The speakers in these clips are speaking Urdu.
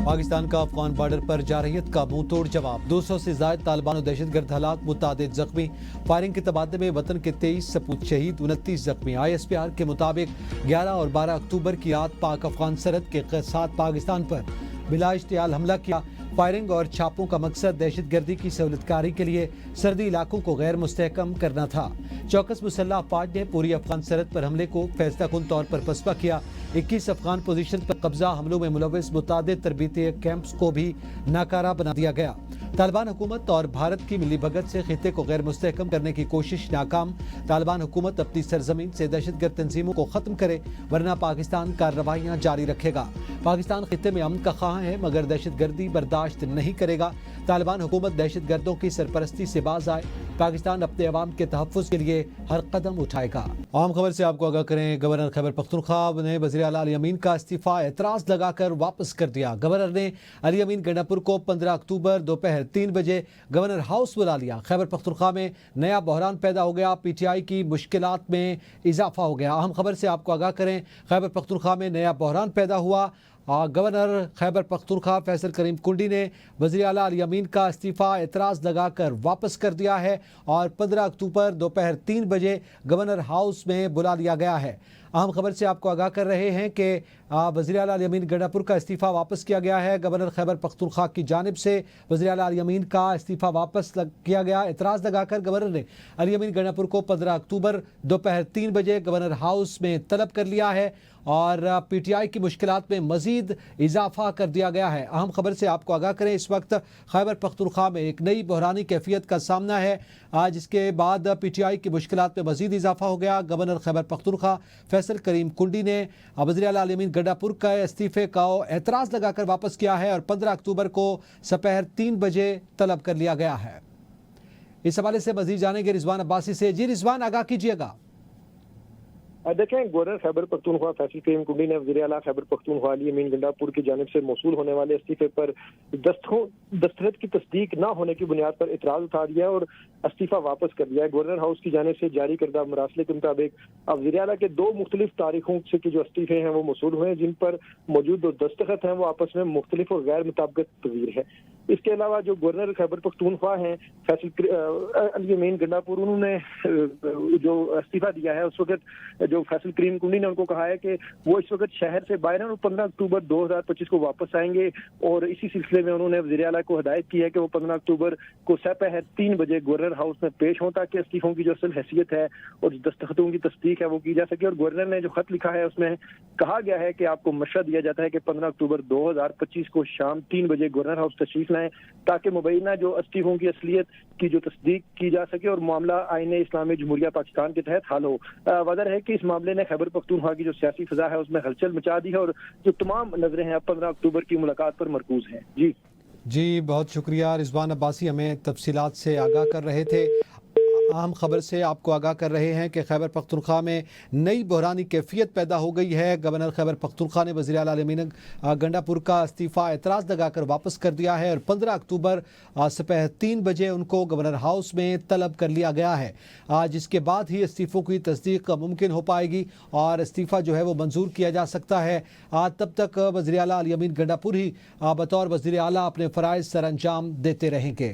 پاکستان کا افغان بارڈر پر جارحیت کا منہ توڑ جواب 200 سے زائد طالبان و دہشت گرد ہلاک متعدد زخمی فائرنگ کے تبادلے میں وطن کے 23 سپوت شہید 29 زخمی ISPR کے مطابق 11 اور 12 اکتوبر کی رات پاک افغان سرحد کے ساتھ پاکستان پر بلا اشتعال حملہ کیا فائرنگ اور چھاپوں کا مقصد دہشت گردی کی سہولت کاری کے لیے سرحدی علاقوں کو غیر مستحکم کرنا تھا چوکس مسلح افواج نے پوری افغان سرحد پر حملے کو فیصلہ کن طور پر پسپا کیا 21 افغان پوزیشن پر قبضہ حملوں میں ملوث متعدد تربیتی کیمپس کو بھی ناکارہ بنا دیا گیا طالبان حکومت اور بھارت کی ملی بھگت سے خطے کو غیر مستحکم کرنے کی کوشش ناکام طالبان حکومت اپنی سرزمین سے دہشت گرد تنظیموں کو ختم کرے ورنہ پاکستان کارروائیاں جاری رکھے گا پاکستان خطے میں امن کا خواہاں ہے مگر دہشت گردی برداشت نہیں کرے گا طالبان حکومت دہشت گردوں کی سرپرستی سے باز آئے پاکستان اپنے عوام کے تحفظ کے لیے ہر قدم اٹھائے گا عام خبر سے آپ کو آگاہ کریں گورنر خیبر پختونخوا نے وزیر اعلیٰ علی امین کا استعفیٰ اعتراض لگا کر واپس کر دیا گورنر نے علی امین گنڈا پور کو 15 اکتوبر دوپہر 3 بجے گورنر ہاؤس بلا لیا خیبر پختونخوا میں نیا بحران پیدا ہو گیا PTI کی مشکلات میں اضافہ ہو گیا اہم خبر سے آپ کو آگاہ کریں خیبر پختونخوا میں نیا بحران پیدا ہوا گورنر خیبر پختونخوا فیصل کریم کنڈی نے وزیر اعلیٰ علی امین کا استعفیٰ اعتراض لگا کر واپس کر دیا ہے اور 15 اکتوبر دوپہر 3 بجے گورنر ہاؤس میں بلا لیا گیا ہے اہم خبر سے آپ کو آگاہ کر رہے ہیں کہ وزیر اعلیٰ علی امین گنڈا پور کا استعفیٰ واپس کیا گیا ہے گورنر خیبر پختونخوا کی جانب سے وزیر اعلیٰ علی امین کا استعفیٰ واپس کیا گیا اعتراض لگا کر گورنر نے علی امین گنڈا پور کو 15 اکتوبر دوپہر 3 بجے گورنر ہاؤس میں طلب کر لیا ہے اور PTI کی مشکلات میں مزید اضافہ کر دیا گیا ہے اہم خبر سے آپ کو آگاہ کریں اس وقت خیبر پختونخوا میں ایک نئی بحرانی کیفیت کا سامنا ہے جس کے بعد PTI کی مشکلات میں مزید اضافہ ہو گیا گورنر خیبر پختونخوا فیصل کریم کنڈی نے وزیر اعلیٰ علی امین گنڈا پور کا استعفے کا اعتراض لگا کر واپس کیا ہے اور 15 اکتوبر کو سپہر 3 بجے طلب کر لیا گیا ہے اس حوالے سے مزید جانیں گے رضوان عباسی سے جی رضوان آگاہ کیجیے گا دیکھیں گورنر خیبر پختونخوا فیصل کریم کنڈی نے وزیر اعلیٰ خیبر پختونخوا علی امین گنڈا پور کی جانب سے موصول ہونے والے استعفے پر دستخط کی تصدیق نہ ہونے کی بنیاد پر اعتراض اٹھا دیا ہے اور استعفیٰ واپس کر دیا ہے گورنر ہاؤس کی جانب سے جاری کردہ مراسلے کے مطابق وزیر اعلیٰ کے 2 مختلف تاریخوں سے کی جو استعفے ہیں وہ موصول ہوئے ہیں جن پر موجود 2 دستخط ہیں وہ آپس میں مختلف اور غیر مطابقت پذیر ہے اس کے علاوہ جو گورنر خیبر پختونخوا ہیں فیصل علی امین گنڈا پور انہوں نے جو استعفیٰ دیا ہے اس وقت جو فیصل کریم کنڈی نے ان کو کہا ہے کہ وہ اس وقت شہر سے باہر ہیں اور 15 اکتوبر 2025 کو واپس آئیں گے اور اسی سلسلے میں انہوں نے وزیر اعلیٰ کو ہدایت کی ہے کہ وہ 15 اکتوبر کو سپہر 3 بجے گورنر ہاؤس میں پیش ہوں تاکہ استعفوں کی جو اصل حیثیت ہے اور دستخطوں کی تصدیق ہے وہ کی جا سکے اور گورنر نے جو خط لکھا ہے اس میں کہا گیا ہے کہ آپ کو مشورہ دیا جاتا ہے کہ 15 اکتوبر 2025 کو شام 3 بجے گورنر ہاؤس تشریف لائیں تاکہ مبینہ جو استعفوں کی اصلیت کی جو تصدیق کی جا سکے اور معاملہ آئین اسلامی جمہوریہ پاکستان کے تحت حل ہو واضح ہے کہ اس معاملے نے خیبر پختونخوا کی جو سیاسی فضا ہے اس میں ہلچل مچا دی ہے اور جو تمام نظریں ہیں 15 اکتوبر کی ملاقات پر مرکوز ہیں جی بہت شکریہ رضوان عباسی ہمیں تفصیلات سے آگاہ کر رہے تھے اہم خبر سے آپ کو آگاہ کر رہے ہیں کہ خیبر پختونخوا میں نئی بحرانی کیفیت پیدا ہو گئی ہے گورنر خیبر پختونخوا نے وزیر اعلیٰ علی امین گنڈا پور کا استعفیٰ اعتراض لگا کر واپس کر دیا ہے اور 15 اکتوبر سپہر 3 بجے ان کو گورنر ہاؤس میں طلب کر لیا گیا ہے جس کے بعد ہی استعفوں کی تصدیق ممکن ہو پائے گی اور استعفیٰ جو ہے وہ منظور کیا جا سکتا ہے تب تک وزیر اعلیٰ علی امین گنڈا پور ہی بطور وزیر اعلیٰ اپنے فرائض سر انجام دیتے رہیں گے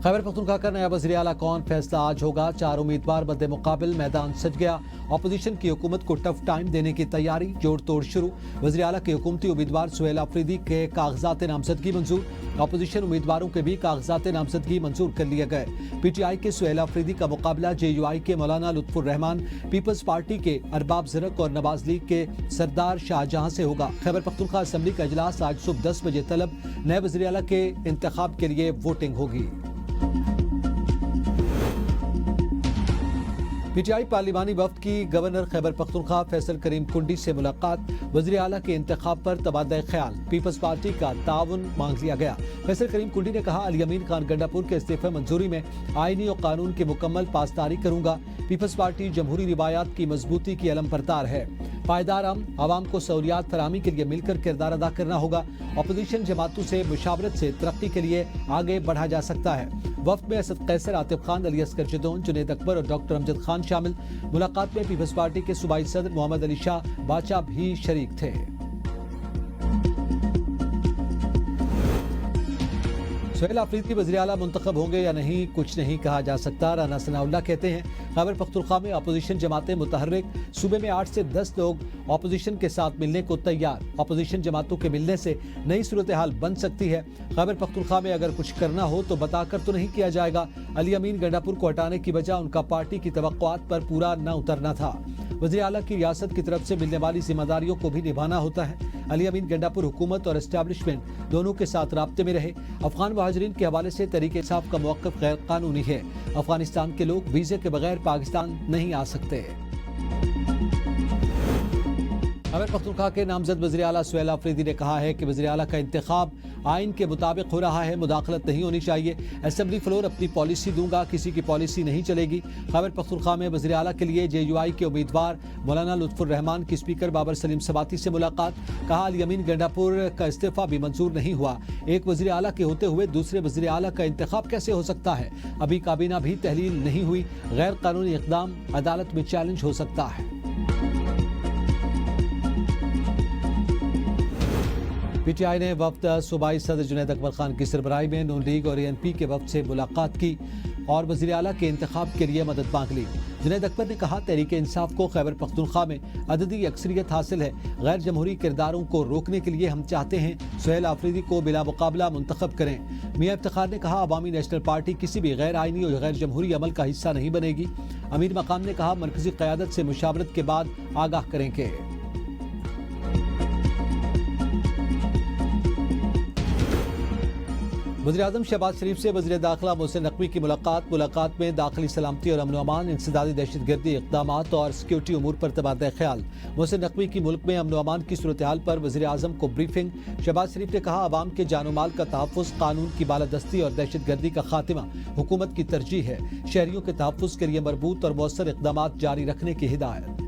خیبر پختونخوا کا نیا وزیر اعلیٰ کون فیصلہ آج ہوگا 4 امیدوار مد مقابل میدان سج گیا اپوزیشن کی حکومت کو ٹف ٹائم دینے کی تیاری جوڑ توڑ شروع وزیر اعلیٰ کے حکومتی امیدوار سہیل آفریدی کے کاغذات نامزدگی منظور اپوزیشن امیدواروں کے بھی کاغذات نامزدگی منظور کر لیے گئے PTI کے سہیل آفریدی کا مقابلہ JUI کے مولانا لطف الرحمان پیپلز پارٹی کے ارباب زرق اور نواز لیگ کے سردار شاہجہاں سے ہوگا خیبر پختونخوا اسمبلی کا اجلاس آج صبح 10 بجے طلب نئے وزیر اعلیٰ کے انتخاب کے لیے ووٹنگ ہوگی PTI پارلیمانی وفد کی گورنر خیبر پختونخوا فیصل کریم کنڈی سے ملاقات وزیر اعلیٰ کے انتخاب پر تبادلہ خیال پیپلز پارٹی کا تعاون مانگ لیا گیا فیصل کریم کنڈی نے کہا علی امین خان گنڈا پور کے استعفے منظوری میں آئینی اور قانون کی مکمل پاسداری کروں گا پیپلز پارٹی جمہوری روایات کی مضبوطی کی علم بردار ہے پائیدار عوام کو سہولیات فراہمی کے لیے مل کر کردار ادا کرنا ہوگا اپوزیشن جماعتوں سے مشاورت سے ترقی کے لیے آگے بڑھا جا سکتا ہے وفد میں اسد قیصر عاطف خان علی اصغر جدون جنید اکبر اور ڈاکٹر امجد خان شامل ملاقات میں پیپلز پارٹی کے صوبائی صدر محمد علی شاہ باچا بھی شریک تھے سہیل آفریدی وزیر اعلیٰ منتخب ہوں گے یا نہیں کچھ نہیں کہا جا سکتا. رانا ثناءاللہ کہتے ہیں خیبر پختونخوا میں اپوزیشن جماعتیں متحرک, صوبے میں 8 سے 10 لوگ اپوزیشن کے ساتھ ملنے کو تیار. اپوزیشن جماعتوں کے ملنے سے نئی صورتحال بن سکتی ہے. خیبر پختونخوا میں اگر کچھ کرنا ہو تو بتا کر تو نہیں کیا جائے گا. علی امین گنڈا پور کو ہٹانے کی وجہ ان کا پارٹی کی توقعات پر پورا نہ اترنا تھا. وزیر اعلیٰ کی ریاست کی طرف سے ملنے والی ذمہ داریوں کو بھی نبھانا ہوتا ہے. علی امین گنڈا پور حکومت اور اسٹیبلشمنٹ دونوں کے ساتھ رابطے میں رہے. افغان مہاجرین کے حوالے سے تحریک انصاف کا موقف غیر قانونی ہے. افغانستان کے لوگ ویزے کے بغیر پاکستان نہیں آ سکتے. خیبر پختونخوا کے نامزد وزیر اعلیٰ سہیل آفریدی نے کہا ہے کہ وزیر اعلیٰ کا انتخاب آئین کے مطابق ہو رہا ہے, مداخلت نہیں ہونی چاہیے. اسمبلی فلور اپنی پالیسی دوں گا, کسی کی پالیسی نہیں چلے گی. خیبر پختونخوا میں وزیر اعلیٰ کے لیے JUI کے امیدوار مولانا لطف الرحمان کی اسپیکر بابر سلیم سباتی سے ملاقات. کہا علی امین گنڈا پور کا استعفیٰ بھی منظور نہیں ہوا. ایک وزیر اعلیٰ کے ہوتے ہوئے دوسرے وزیر اعلیٰ کا انتخاب کیسے ہو سکتا ہے؟ ابھی کابینہ بھی تحلیل نہیں ہوئی. غیر قانونی اقدام عدالت میں چیلنج ہو سکتا ہے. PTI نے وفد صوبائی صدر جنید اکبر خان کی سربراہی میں نون لیگ اور ANP کے وفد سے ملاقات کی اور وزیر اعلیٰ کے انتخاب کے لیے مدد مانگ لی. جنید اکبر نے کہا تحریک انصاف کو خیبر پختونخوا میں عددی اکثریت حاصل ہے. غیر جمہوری کرداروں کو روکنے کے لیے ہم چاہتے ہیں سہیل آفریدی کو بلا مقابلہ منتخب کریں. میاں افتخار نے کہا عوامی نیشنل پارٹی کسی بھی غیر آئینی اور غیر جمہوری عمل کا حصہ نہیں بنے گی. امیر مقام نے کہا مرکزی قیادت سے مشاورت کے بعد آگاہ کریں گے. وزیراعظم شہباز شریف سے وزیر داخلہ محسن نقوی کی ملاقات میں داخلی سلامتی اور امن و امان, انسدادی دہشت گردی اقدامات اور سیکیورٹی امور پر تبادلہ خیال. محسن نقوی کی ملک میں امن و امان کی صورتحال پر وزیر اعظم کو بریفنگ. شہباز شریف نے کہا عوام کے جان و مال کا تحفظ, قانون کی بالادستی اور دہشت گردی کا خاتمہ حکومت کی ترجیح ہے. شہریوں کے تحفظ کے لیے مربوط اور مؤثر اقدامات جاری رکھنے کی ہدایت.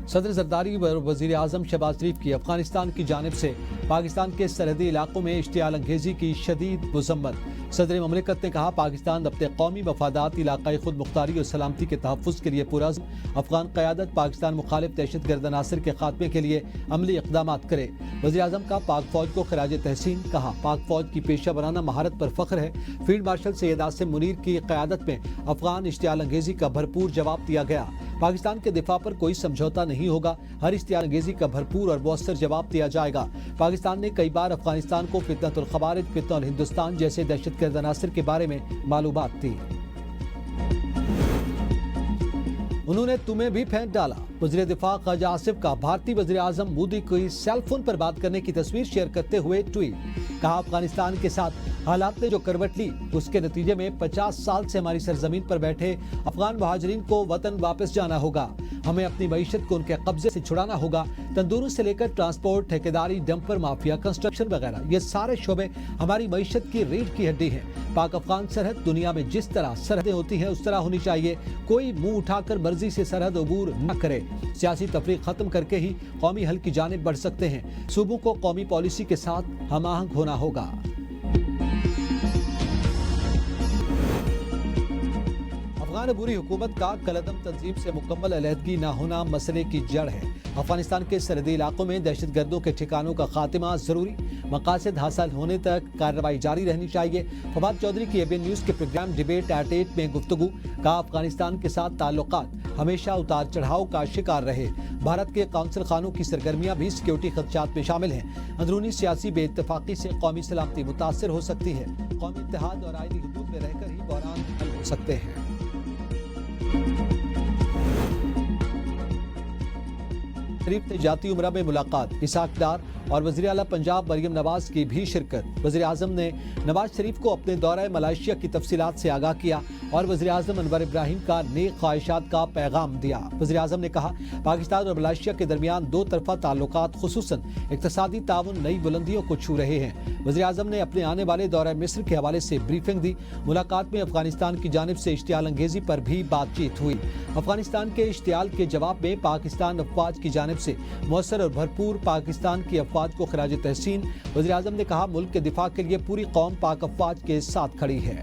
صدر زرداری و وزیر اعظم شہباز شریف کی افغانستان کی جانب سے پاکستان کے سرحدی علاقوں میں اشتعال انگیزی کی شدید مذمت. صدر مملکت نے کہا پاکستان اپنے قومی مفادات, علاقائی خود مختاری اور سلامتی کے تحفظ کے لیے پرعزم. افغان قیادت پاکستان مخالف دہشت گرد عناصر کے خاتمے کے لیے عملی اقدامات کرے. وزیر اعظم کا پاک فوج کو خراج تحسین. کہا پاک فوج کی پیشہ ورانہ مہارت پر فخر ہے. فیلڈ مارشل سید عاصم منیر کی قیادت میں افغان اشتعال انگیزی کا بھرپور جواب دیا گیا. پاکستان کے دفاع پر کوئی سمجھوتا نہیں ہوگا. ہر اشتعال انگیزی کا بھرپور اور مؤثر جواب دیا جائے گا. پاکستان نے کئی بار افغانستان کو فتنۃ الخوارج, فتنہ الہندوستان جیسے دہشت گرد عناصر کے بارے میں معلومات دی. انہوں نے تمہیں بھی پھینک ڈالا. وزیر دفاع خواجہ آصف کا بھارتی وزیر اعظم مودی کی سیل فون پر بات کرنے کی تصویر شیئر کرتے ہوئے ٹویٹ. کہا افغانستان کے ساتھ حالات نے جو کروٹ لی اس کے نتیجے میں 50 سال سے ہماری سرزمین پر بیٹھے افغان مہاجرین کو وطن واپس جانا ہوگا. ہمیں اپنی معیشت کو ان کے قبضے سے چھڑانا ہوگا. تندوروں سے لے کر ٹرانسپورٹ, ٹھیکیداری, ڈمپر مافیا, کنسٹرکشن وغیرہ, یہ سارے شعبے ہماری معیشت کی ریڑھ کی ہڈی ہیں. پاک افغان سرحد دنیا میں جس طرح سرحدیں ہوتی ہیں اس طرح ہونی چاہیے. کوئی منہ اٹھا کر مرضی سے سرحد عبور نہ کرے. سیاسی تفریق ختم کر کے ہی قومی حل کی جانب بڑھ سکتے ہیں. صوبوں کو قومی پالیسی کے ساتھ ہم آہنگ ہونا ہوگا. افغان عبوری حکومت کا کالعدم تنظیم سے مکمل علیحدگی نہ ہونا مسئلے کی جڑ ہے. افغانستان کے سرحدی علاقوں میں دہشت گردوں کے ٹھکانوں کا خاتمہ ضروری. مقاصد حاصل ہونے تک کارروائی جاری رہنی چاہیے. فواد چودھری کی ABN نیوز کے پروگرام ڈیبیٹ ایٹ 8 میں گفتگو. کہا افغانستان کے ساتھ تعلقات ہمیشہ اتار چڑھاؤ کا شکار رہے. بھارت کے قونصل خانوں کی سرگرمیاں بھی سیکیورٹی خدشات میں شامل ہیں. اندرونی سیاسی بے اتفاقی سے قومی سلامتی متاثر ہو سکتی ہے. قومی اتحاد اور آئینی حدود میں رہ کر ہی بحران حل ہو سکتے ہیں. شریف نے جاتی عمرہ میں ملاقات. اسحاق ڈار اور وزیر اعلیٰ پنجاب مریم نواز کی بھی شرکت. وزیر اعظم نے نواز شریف کو اپنے دورہ ملائیشیا کی تفصیلات سے آگاہ کیا اور وزیر اعظم انور ابراہیم کا نیک خواہشات کا پیغام دیا. وزیر اعظم نے کہا پاکستان اور ملائیشیا کے درمیان دو طرفہ تعلقات خصوصاً اقتصادی تعاون نئی بلندیوں کو چھو رہے ہیں. وزیر اعظم نے اپنے آنے والے دورہ مصر کے حوالے سے بریفنگ دی. ملاقات میں افغانستان کی جانب سے اشتعال انگیزی پر بھی بات چیت ہوئی. افغانستان کے اشتعال کے جواب میں پاکستان افواج کی جانب سے مؤثر اور بھرپور پاکستان کی افواج کو خراج تحسین. وزیر اعظم نے کہا ملک کے دفاع کے لیے پوری قوم پاک افواج کے ساتھ کھڑی ہے.